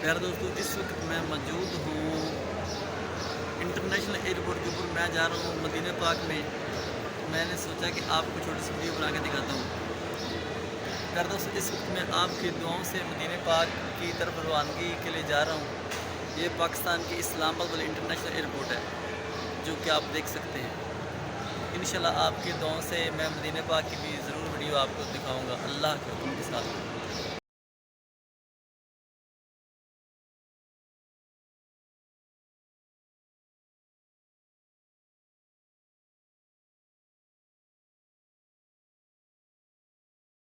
प्यारे दोस्तों, इस वक्त मैं मौजूद हूँ इंटरनेशनल एयरपोर्ट के ऊपर। मैं जा रहा हूँ मदीना पाक में। मैंने सोचा कि आपको छोटी सी वीडियो बना के दिखाता हूँ। प्यारे दोस्तों, इस वक्त मैं आपकी दुआओं से मदीना पाक की तरफ रवानगी के लिए जा रहा हूँ। ये पाकिस्तान के इस्लामाबाद वाले इंटरनेशनल एयरपोर्ट है, जो कि आप देख सकते हैं। इंशाल्लाह आपकी दुआओं से मैं मदीना पाक की भी ज़रूर वीडियो आपको दिखाऊँगा, अल्लाह के हुक्म के साथ।